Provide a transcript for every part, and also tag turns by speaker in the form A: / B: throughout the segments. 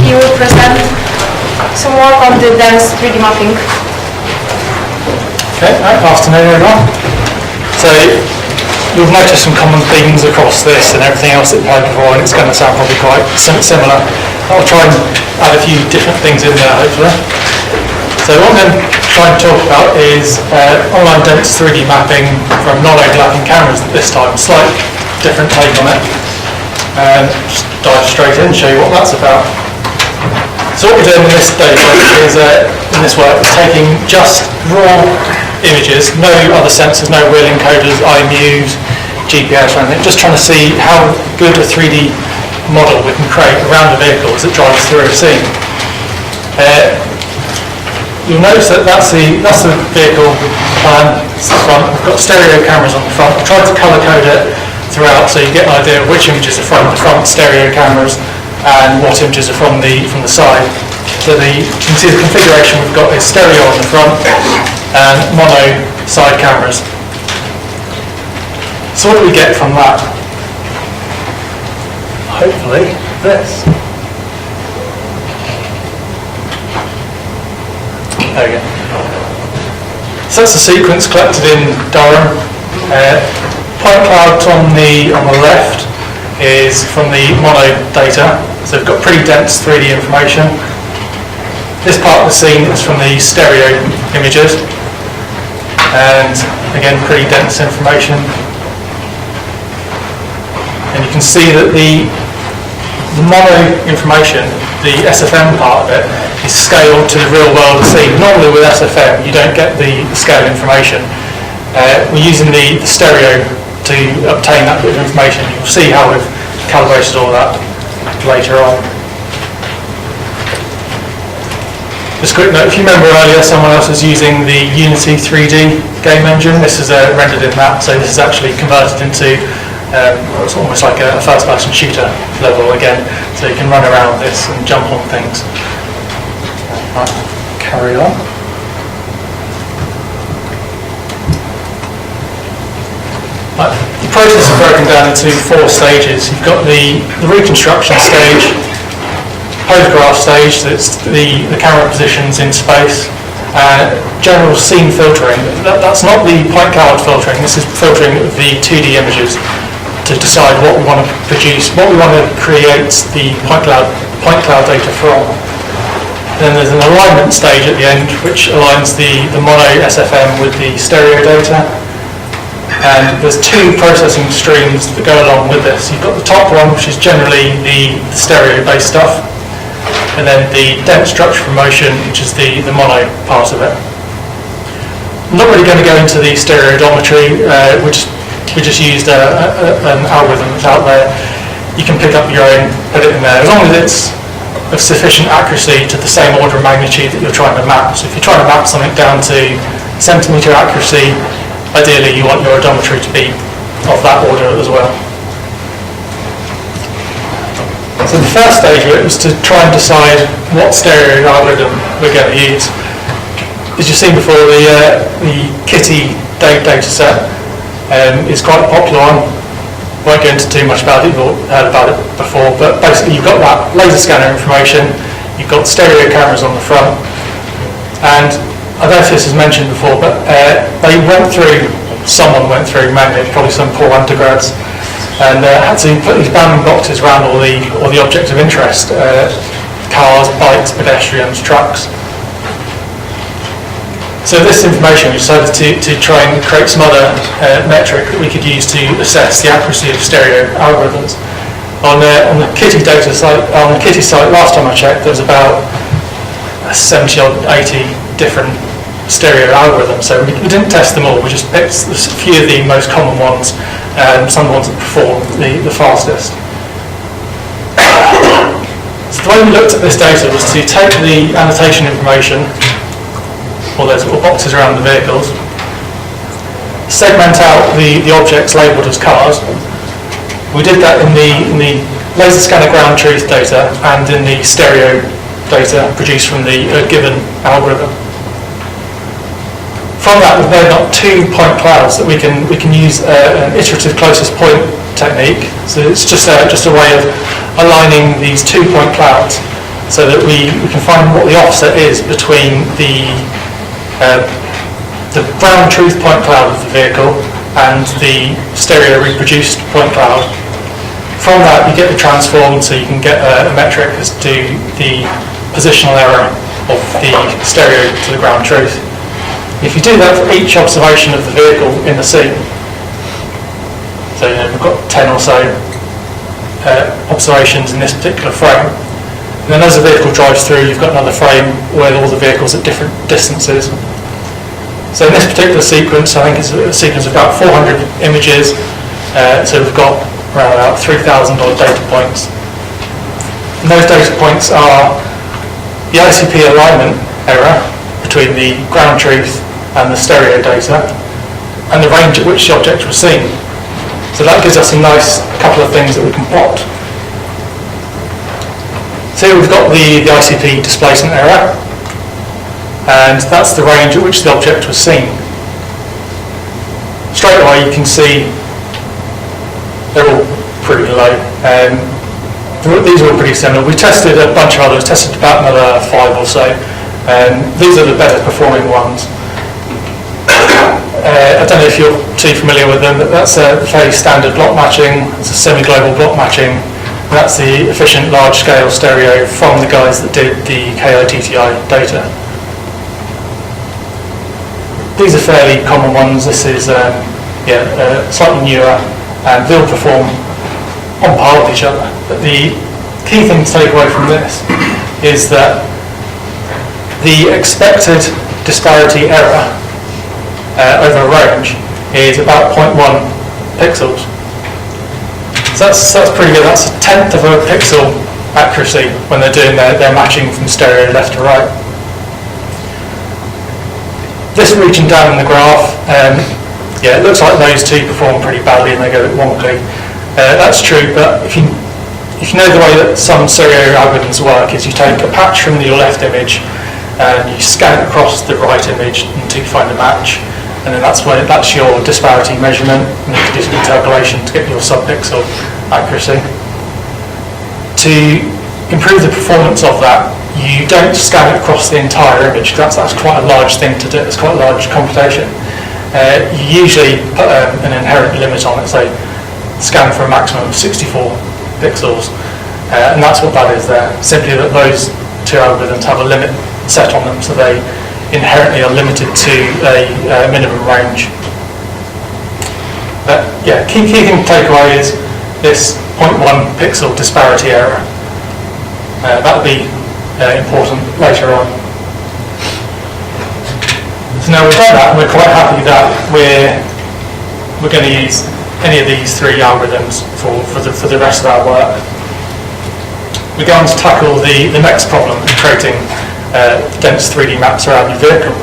A: you will present some work on the dense 3D mapping.
B: Okay, afternoon everyone. So you'll notice some common themes across this and everything else that we've had before, and it's going to sound probably quite similar. I'll try and add a few different things in there hopefully. So what I'm going to try and talk about is online dense 3D mapping from non-overlapping cameras this time, slight different take on it. And just dive straight in and show you what that's about. So what we're doing in this data is, in this work, is taking just raw images, no other sensors, no wheel encoders, IMUs, GPS or anything, just trying to see how good a 3D model we can create around the vehicle as it drives through a scene. You'll notice that that's the vehicle plan, it's the front. We've got stereo cameras on the front. I've tried to colour code it throughout so you get an idea of which images are from the front stereo cameras and what images are from the side. So you can see the configuration we've got is stereo on the front and mono side cameras. So what do we get from that? Hopefully this. There we go. So that's a sequence collected in Durham. Point cloud on the left is from the mono data. So we've got pretty dense 3D information. This part of the scene is from the stereo images. And again, pretty dense information. And you can see that the mono information, the SFM part of it, is scaled to the real world scene. Normally with SFM, you don't get the scale information. We're using the stereo to obtain that bit of information. You'll see how we've calibrated all that later on. Just a quick note, if you remember earlier, someone else was using the Unity 3D game engine. This is rendered in that, so this is actually converted into it's almost like a first-person shooter level again, so you can run around this and jump on things. Right, carry on. Right, the process is broken down into 4 stages. You've got the reconstruction stage, photograph stage, that's the camera positions in space, general scene filtering. That's not the point cloud filtering, this is filtering the 2D images to decide what we want to produce, what we want to create the point cloud data from. Then there's an alignment stage at the end, which aligns the mono SFM with the stereo data. And there's 2 processing streams that go along with this. You've got the top one, which is generally the stereo-based stuff, and then the dense structure from motion, which is the mono part of it. I'm not really going to go into the stereodometry, we just used an algorithm that's out there. You can pick up your own, put it in there, as long as it's of sufficient accuracy to the same order of magnitude that you're trying to map. So if you're trying to map something down to centimetre accuracy, ideally you want your odometry to be of that order as well. So the first stage of it was to try and decide what stereo algorithm we're going to use. As you've seen before, the Kitty data set is quite a popular one. Won't go into too much about it, you've all heard about it before, but basically you've got that laser scanner information, you've got stereo cameras on the front, and I don't know if this was mentioned before, but someone went through mainly, probably some poor undergrads, and had to put these bounding boxes around all the objects of interest, cars, bikes, pedestrians, trucks. So this information we decided to try and create some other metric that we could use to assess the accuracy of stereo algorithms. On the Kitty data site, on the Kitty site last time I checked, there was about 70 or 80 different stereo algorithms. So we didn't test them all, we just picked a few of the most common ones, some ones that perform the fastest. So the way we looked at this data was to take the annotation information, all those little boxes around the vehicles, segment out the objects labelled as cars. We did that in the laser scanner ground truth data and in the stereo data produced from the given algorithm. From that, we've made up 2 point clouds that we can use an iterative closest point technique. So it's just a way of aligning these 2 point clouds so that we can find what the offset is between the ground truth point cloud of the vehicle and the stereo reproduced point cloud. From that, you get the transform, so you can get a metric as to the positional error of the stereo to the ground truth. If you do that for each observation of the vehicle in the scene, so we've got 10 or so observations in this particular frame, and then as the vehicle drives through, you've got another frame with all the vehicles at different distances. So in this particular sequence, I think it's a sequence of about 400 images, so we've got around about 3,000 odd data points. And those data points are the ICP alignment error between the ground truth and the stereo data, and the range at which the object was seen. So that gives us a nice couple of things that we can plot. So here we've got the ICP displacement error, and that's the range at which the object was seen. Straight away you can see they're all pretty low. These are all pretty similar. We tested a bunch of others, tested about another 5 or so. These are the better performing ones. I don't know if you're too familiar with them, but that's a fairly standard block matching. It's a semi-global block matching. That's the efficient large-scale stereo from the guys that did the KITTI data. These are fairly common ones. This is slightly newer, and they'll perform on par with each other. But the key thing to take away from this is that the expected disparity error over a range is about 0.1 pixels. So that's pretty good. That's a tenth of a pixel accuracy when they're doing their matching from stereo left to right. This region down in the graph, it looks like those two perform pretty badly and they go wonky. That's true, but if you know the way that some stereo algorithms work, is you take a patch from your left image and you scan it across the right image until you find a match, and then that's your disparity measurement, and you can do some interpolation to get your sub-pixel accuracy. To improve the performance of that, you don't scan it across the entire image, because that's quite a large thing to do. It's quite a large computation. You usually put an inherent limit on it, say scan for a maximum of 64 pixels, and that's what that is there. Simply that those two algorithms have a limit set on them, so they inherently are limited to a minimum range. But key thing to take away is this 0.1 pixel disparity error. That'll be important later on. So now we've done that, and we're quite happy that we're going to use any of these three algorithms for the rest of our work. We're going to tackle the next problem of creating dense 3D maps around your vehicle,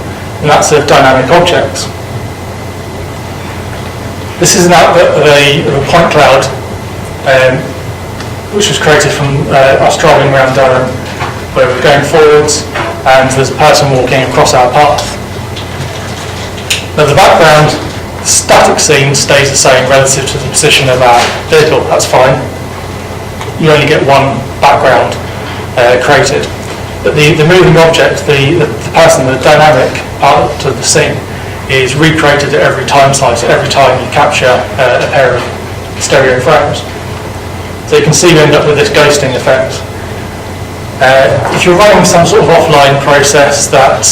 B: and that's of dynamic objects. This is an output of a point cloud which was created from us driving around Durham, where we're going forwards and there's a person walking across our path. Now the background, the static scene stays the same relative to the position of our vehicle. That's fine. You only get one background created. But the moving object, the person, the dynamic part of the scene is recreated at every time slice, every time you capture a pair of stereo frames. So you can see we end up with this ghosting effect. If you're running some sort of offline process that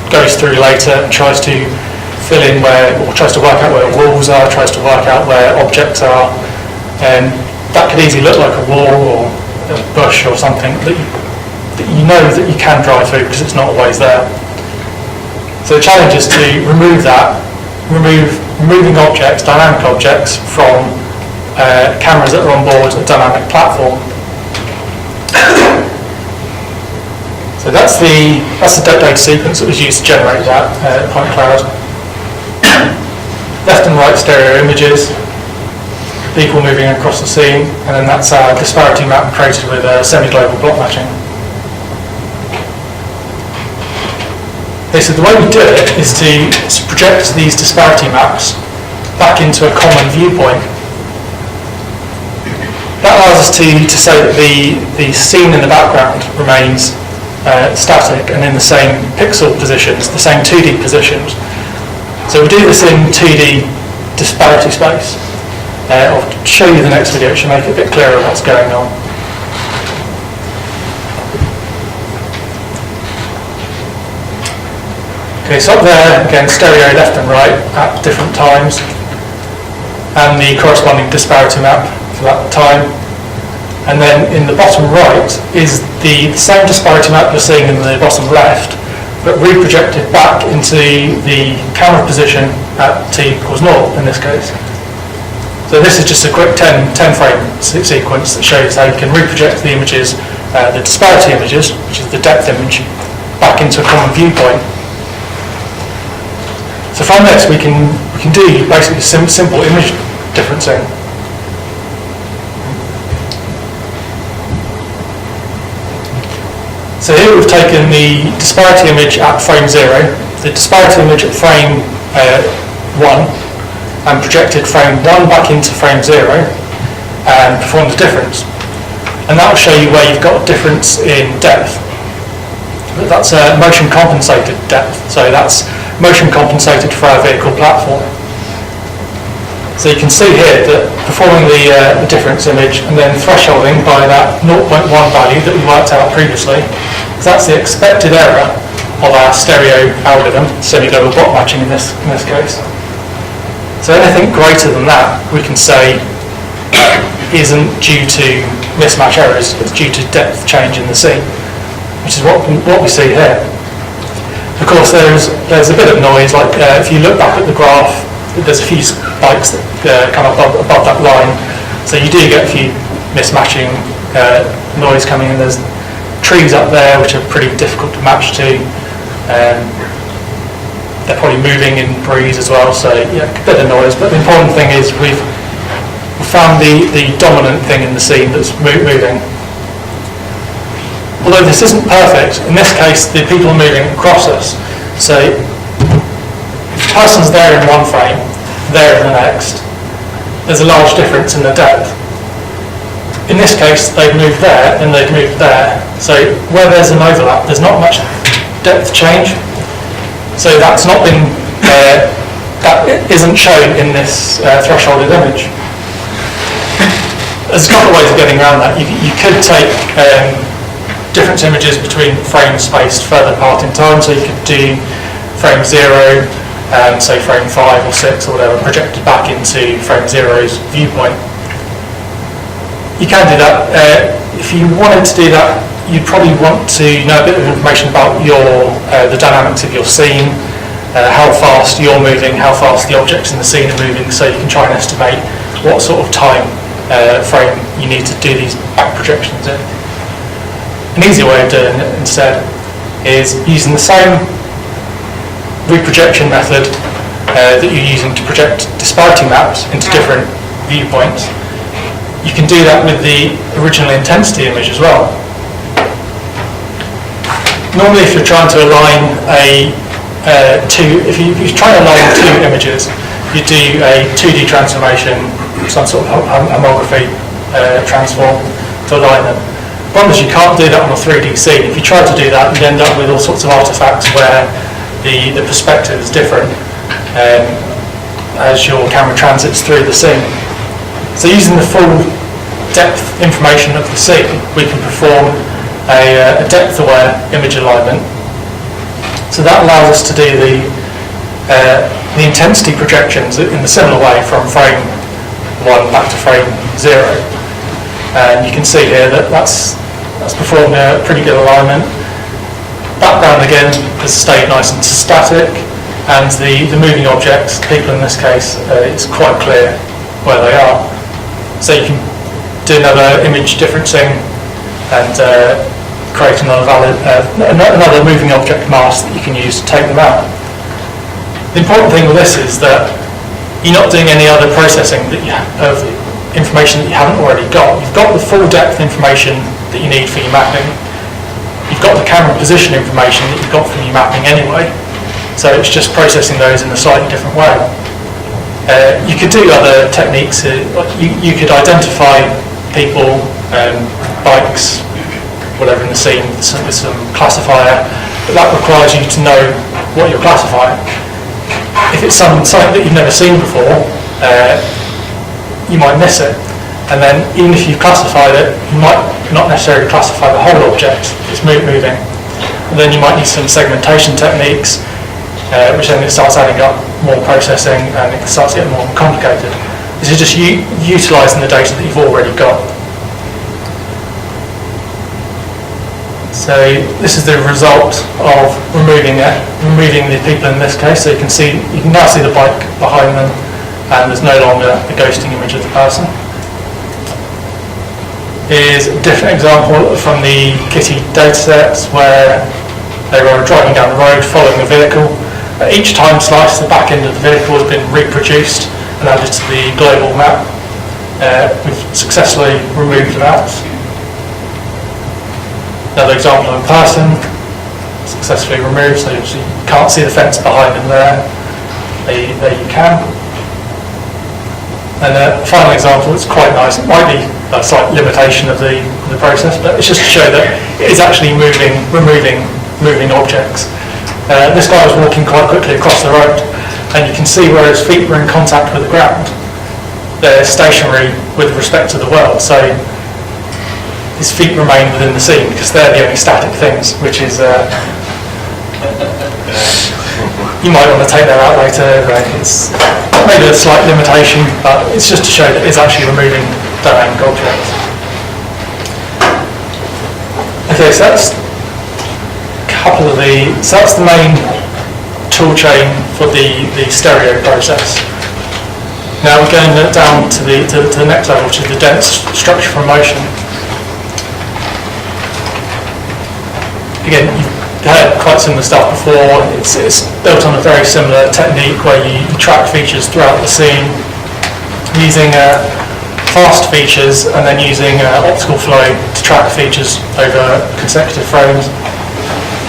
B: goes through later and tries to fill in tries to work out where walls are, tries to work out where objects are, that could easily look like a wall or a bush or something that you know that you can drive through because it's not always there. So the challenge is to remove that, removing objects, dynamic objects, from cameras that are on board a dynamic platform. So that's the data sequence that was used to generate that point cloud. Left and right stereo images, people moving across the scene, and then that's our disparity map created with semi-global block matching. Okay, so the way we do it is to project these disparity maps back into a common viewpoint. That allows us to say that the scene in the background remains static and in the same pixel positions, the same 2D positions. So we do this in 2D disparity space. I'll show you the next video, it should make it a bit clearer what's going on. Okay, so up there, again, stereo left and right at different times, and the corresponding disparity map for that time. And then in the bottom right is the same disparity map you're seeing in the bottom left, but reprojected back into the camera position at t equals 0 in this case. So this is just a quick 10 frame sequence that shows how you can reproject the images, the disparity images, which is the depth image, back into a common viewpoint. So from this we can do basically simple image differencing. So here we've taken the disparity image at frame 0, the disparity image at frame 1, and projected frame 1 back into frame 0 and performed a difference. And that will show you where you've got a difference in depth. But that's a motion compensated depth, so that's motion compensated for our vehicle platform. So you can see here that performing the difference image and then thresholding by that 0.1 value that we worked out previously, that's the expected error of our stereo algorithm, semi-level block matching in this case. So anything greater than that, we can say isn't due to mismatch errors, it's due to depth change in the scene, which is what we see here. Of course, there's a bit of noise, like if you look back at the graph, there's a few spikes that come above that line, so you do get a few mismatching noise coming in. There's trees up there which are pretty difficult to match to. They're probably moving in breeze as well, so yeah, a bit of noise, but the important thing is we've found the dominant thing in the scene that's moving. Although this isn't perfect, in this case the people are moving across us. So if the person's there in one frame, there in the next, there's a large difference in the depth. In this case, they've moved there and they've moved there. So where there's an overlap, there's not much depth change. So that's not been, that isn't shown in this thresholded image. There's a couple of ways of getting around that. You could take different images between frames spaced further apart in time, so you could do frame 0 and say frame 5 or 6 or whatever, projected back into frame 0's viewpoint. You can do that. If you wanted to do that, you'd probably want to know a bit of information about the dynamics of your scene, how fast you're moving, how fast the objects in the scene are moving, so you can try and estimate what sort of time frame you need to do these back projections in. An easier way of doing it instead is using the same reprojection method that you're using to project disparity maps into different viewpoints. You can do that with the original intensity image as well. Normally if you're trying to align if you're trying to align two images, you do a 2D transformation, some sort of homography transform to align them. The problem is you can't do that on a 3D scene. If you try to do that, you'd end up with all sorts of artifacts where the perspective is different as your camera transits through the scene. So using the full depth information of the scene, we can perform a depth-aware image alignment. So that allows us to do the intensity projections in the similar way from frame 1 back to frame 0. And you can see here that that's performed a pretty good alignment. Background again has stayed nice and static, and the moving objects, people in this case, it's quite clear where they are. So you can do another image differencing and create another moving object mask that you can use to take them out. The important thing with this is that you're not doing any other processing of information that you haven't already got. You've got the full depth information that you need for your mapping. You've got the camera position information that you've got from your mapping anyway. So it's just processing those in a slightly different way. You could do other techniques. You could identify people, bikes, whatever in the scene with some classifier, but that requires you to know what you're classifying. If it's something that you've never seen before, you might miss it. And then even if you've classified it, you might not necessarily classify the whole object, it's moving. And then you might need some segmentation techniques, which then it starts adding up more processing and it starts getting more complicated. This is just utilising the data that you've already got. So this is the result of removing the people in this case. So you can now see the bike behind them, and there's no longer a ghosting image of the person. Here's a different example from the Kitty datasets where they were driving down the road following a vehicle. Each time slice, the back end of the vehicle has been reproduced and added to the global map. We've successfully removed that. Another example of a person successfully removed, so you can't see the fence behind him there. There you can. And a final example, it's quite nice. It might be a slight limitation of the process, but it's just to show that it is actually moving objects. This guy was walking quite quickly across the road, and you can see where his feet were in contact with the ground. They're stationary with respect to the world, so his feet remain within the scene because they're the only static things, which is you might want to take that out later. It's maybe a slight limitation, but it's just to show that it's actually removing dynamic objects. Okay, so that's the main tool chain for the stereo process. Now we're going down to the next level, which is the dense structure from motion. Again, you've heard quite similar stuff before. It's built on a very similar technique where you track features throughout the scene using fast features and then using optical flow to track features over consecutive frames.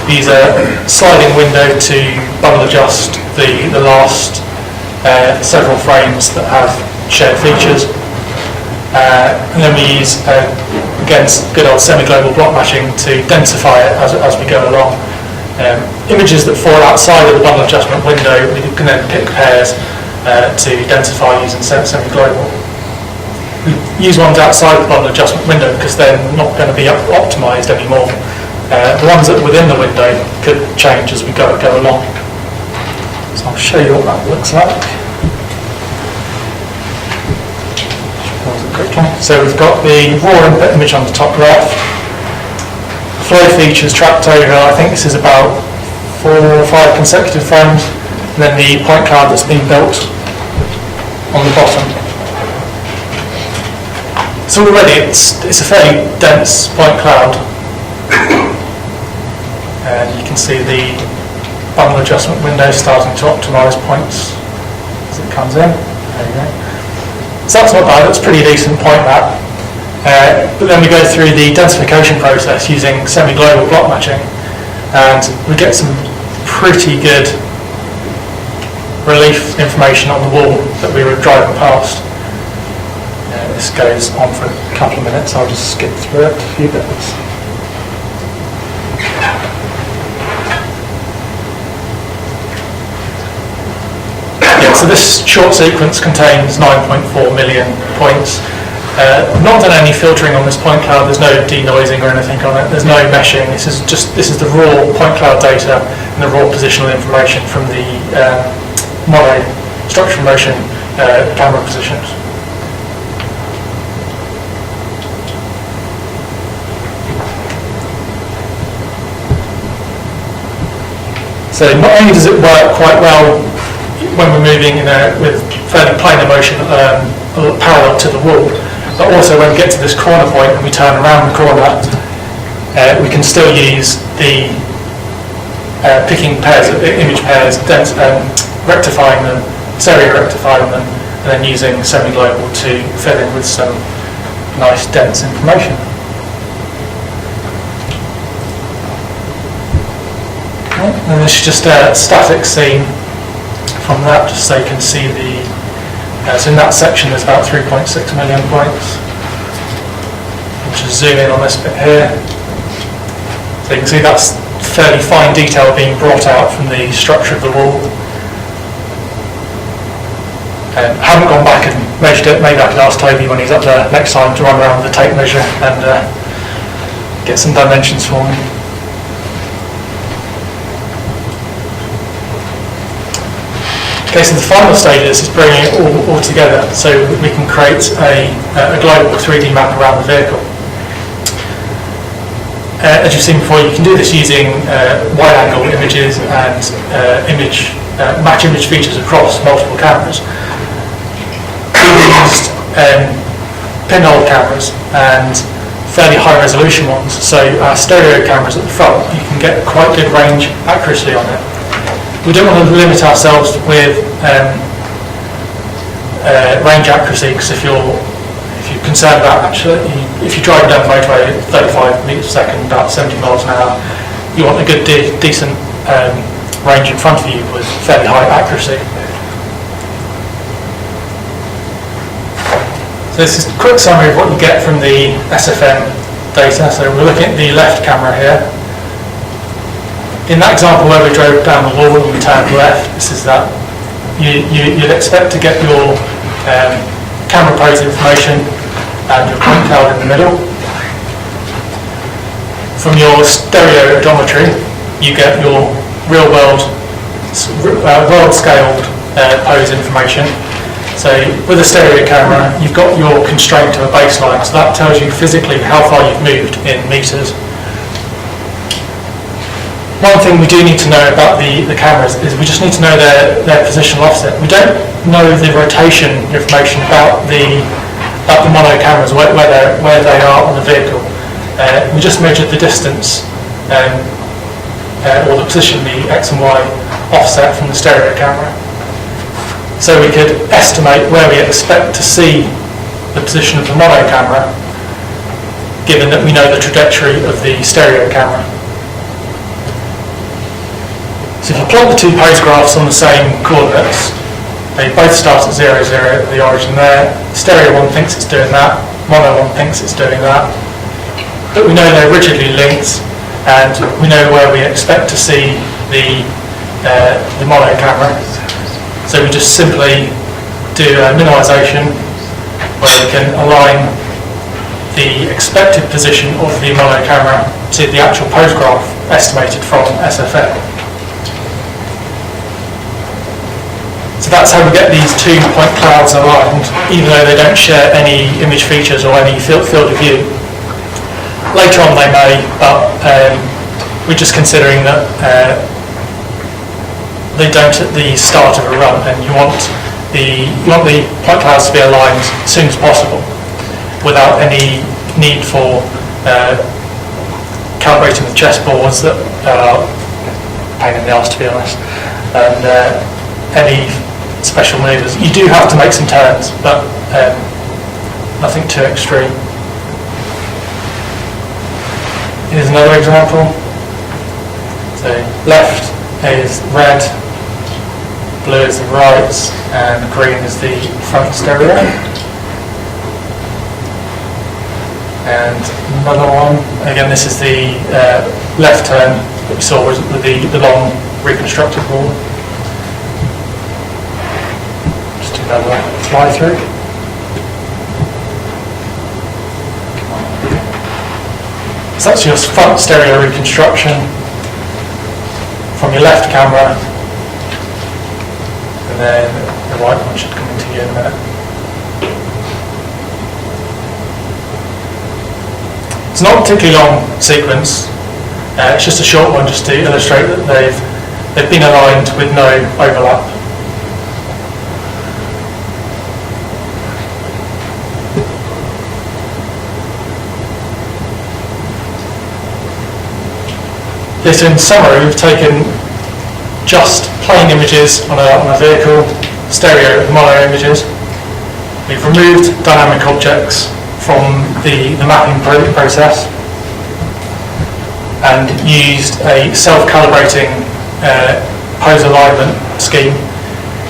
B: Use a sliding window to bubble adjust the last several frames that have shared features. And then we use, again, good old semi-global block matching to densify it as we go along. Images that fall outside of the bundle adjustment window, we can then pick pairs to densify using semi-global. We use ones outside the bundle adjustment window because they're not going to be optimised anymore. The ones that are within the window could change as we go along. So I'll show you what that looks like. So we've got the raw input image on the top left. Flow features tracked over, I think this is about 4 or 5 consecutive frames, and then the point cloud that's been built on the bottom. So already it's a fairly dense point cloud, and you can see the bundle adjustment window starting to optimise points as it comes in. There you go. So that's not bad, that's a pretty decent point map. But then we go through the densification process using semi-global block matching, and we get some pretty good relief information on the wall that we were driving past. This goes on for a couple of minutes, I'll just skip through it a few bits. So this short sequence contains 9.4 million points. Not done any filtering on this point cloud. There's no denoising or anything on it. There's no meshing. This is the raw point cloud data and the raw positional information from the mono structure motion camera positions. So not only does it work quite well when we're moving with fairly planar motion parallel to the wall, but also when we get to this corner point and we turn around the corner, we can still use the picking pairs, image pairs, rectifying them, stereo rectifying them, and then using semi-global to fill in with some nice dense information. And this is just a static scene from that, just so you can see the. So in that section, there's about 3.6 million points. I'll just zoom in on this bit here. So you can see that's fairly fine detail being brought out from the structure of the wall. I haven't gone back and measured it. Maybe I could ask Toby when he's up there next time to run around with a tape measure and get some dimensions for me. Okay, so the final stage is bringing it all together so we can create a global 3D map around the vehicle. As you've seen before, you can do this using wide-angle images and match image features across multiple cameras. We used pinhole cameras and fairly high-resolution ones, so our stereo cameras at the front, you can get quite good range accuracy on it. We don't want to limit ourselves with range accuracy, because if you're concerned about if you're driving down the motorway at 35 metres per second, about 70 miles an hour, you want a good decent range in front of you with fairly high accuracy. So this is a quick summary of what you get from the SFM data. So we're looking at the left camera here. In that example where we drove down the wall and we turned left, this is that. You'd expect to get your camera pose information and your point cloud in the middle. From your stereo odometry, you get your world scaled pose information. So with a stereo camera, you've got your constraint to a baseline, so that tells you physically how far you've moved in meters. One thing we do need to know about the cameras is we just need to know their positional offset. We don't know the rotation information about the mono cameras, where they are on the vehicle. We just measured the distance or the position, the X and Y offset from the stereo camera. So we could estimate where we expect to see the position of the mono camera, given that we know the trajectory of the stereo camera. So if you plot the two pose graphs on the same coordinates, they both start at 0, 0 at the origin there. Stereo one thinks it's doing that, mono one thinks it's doing that. But we know they're rigidly linked, and we know where we expect to see the mono camera. So we just simply do a minimization where we can align the expected position of the mono camera to the actual pose graph estimated from SFM. So that's how we get these 2 point clouds aligned, even though they don't share any image features or any field of view. Later on they may, but we're just considering that they don't at the start of a run, and you want the point clouds to be aligned as soon as possible, without any need for calibrating the chessboards that are a pain in the arse, to be honest, and any special maneuvers. You do have to make some turns, but nothing too extreme. Here's another example. So left is red, blue is the right, and green is the front stereo. And another one, again this is the left turn that we saw with the long reconstructed wall. Another fly through. So that's your front stereo reconstruction from your left camera, and then the right one should come into view in a minute. It's not a particularly long sequence, it's just a short one just to illustrate that they've been aligned with no overlap. This, in summary, we've taken just plain images on a vehicle, stereo and mono images. We've removed dynamic objects from the mapping process and used a self-calibrating pose alignment scheme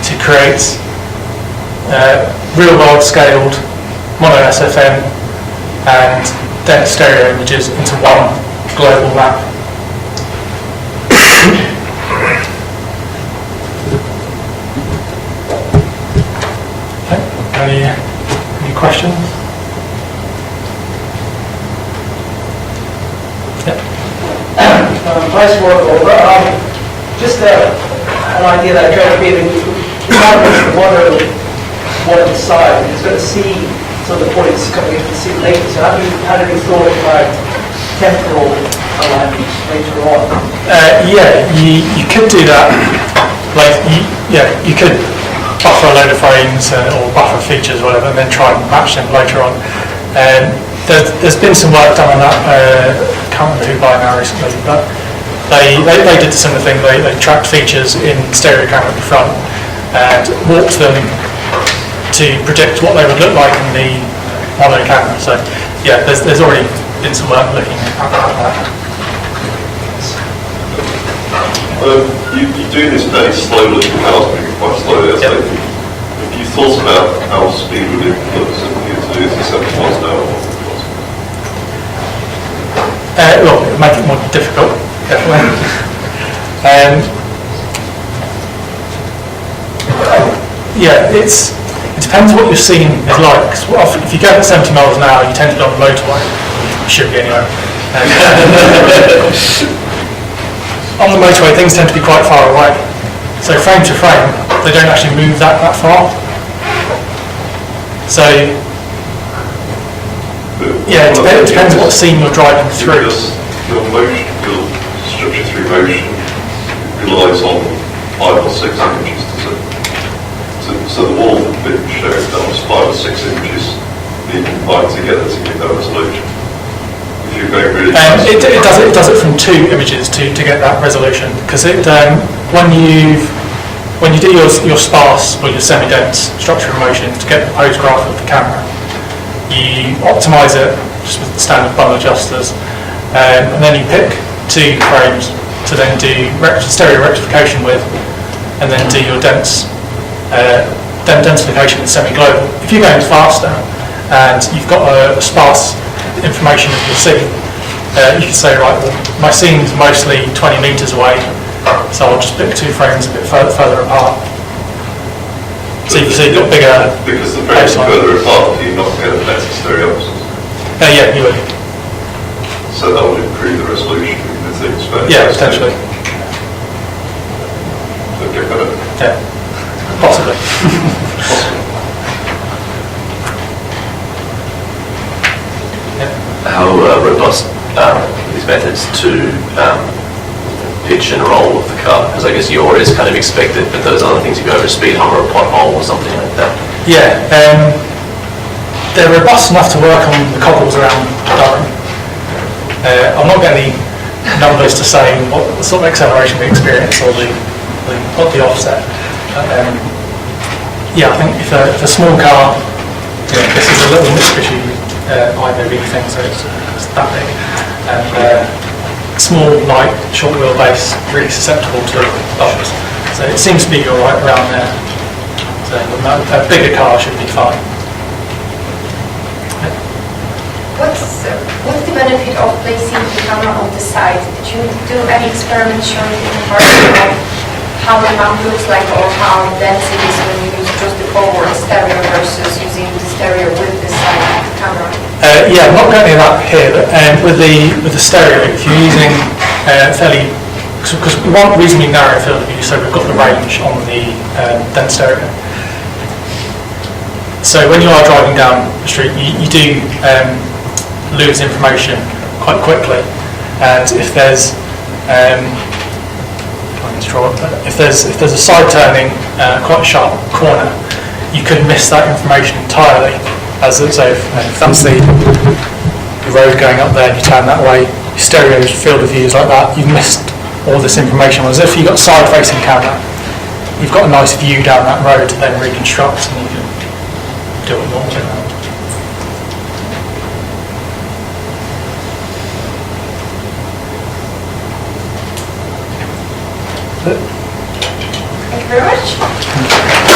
B: to create real-world scaled mono SFM and dense stereo images into one global map. questions?
C: Nice work, Oliver. Just an idea that occurred to me. The model one side is going to see some of the points coming into the scene later. So have you thought about temporal alignment later on?
B: Yeah, you could do that. Like, you could buffer a load of frames or buffer features, or whatever, and then try and match them later on. There's been some work done on that. I can't remember who by now recently, but they did a similar thing. They tracked features in stereo camera at the front and walked them to predict what they would look like in the mono camera. So yeah, there's already been some work looking at that.
D: You do this fairly slowly, the cars moving quite slowly. Yep. Have you thought about how speed would influence it to do this 70 miles an hour?
B: Well, it would make it more difficult, definitely. Yeah, it depends what your scene is like. If you go at 70 miles an hour, you tend to be on the motorway. You should be anyway. On the motorway, things tend to be quite far away. So frame to frame, they don't actually move that far. So yeah, it depends what scene you're driving through.
D: Your structure through motion relies on 5 or 6 images, does it? So the wall bit showed that was 5 or 6 images being combined together to give that resolution. If you're going really fast,
B: it does it from 2 images to get that resolution, because when you do your sparse or your semi-dense structure of motion to get the pose graph of the camera, you optimise it just with the standard bundle adjusters, and then you pick 2 frames to then do stereo rectification with, and then do your densification with semi-global. If you're going faster and you've got a sparse information of your scene, you can say, right, well, my scene's mostly 20 metres away, so I'll just pick 2 frames a bit further apart. So you've got bigger.
D: Because the frames are further apart, you're not going to get a better stereopsis.
B: Yeah, you would.
D: So that would improve the resolution of things.
B: Yeah, potentially.
D: Would get better.
B: Yeah, possibly.
E: How robust are these methods to pitch and roll of the car? Because I guess yaw is kind of expected, but those other things, if you go over a speed hump or a pothole or something like that.
B: Yeah, they're robust enough to work on the cobbles around Durham. I'm not getting any numbers to say what sort of acceleration we experience or the offset. Yeah, I think if a small car, this is a little Mitsubishi IMOV thing, so it's that big, and small, light, short wheelbase, really susceptible to bumps. So it seems to be all right around there. So a bigger car should be fine.
A: What's the benefit of placing the camera on the side? Did you do any experiments showing in comparison of how the map looks like or how dense it is when you use just the forward stereo versus using the stereo with the side camera?
B: Yeah, I'm not going to that here, but with the stereo, if you're using fairly, because we want reasonably narrow field of view, so we've got the range on the dense stereo. So when you are driving down the street, you do lose information quite quickly, and if there's if there's a side turning quite sharp corner, you could miss that information entirely. As so, if that's the road going up there, and you turn that way, your stereo field of view is like that. You've missed all this information. Whereas if you've got side-facing camera, you've got a nice view down that road to then reconstruct, and you can do it normally.
A: Thank you very much.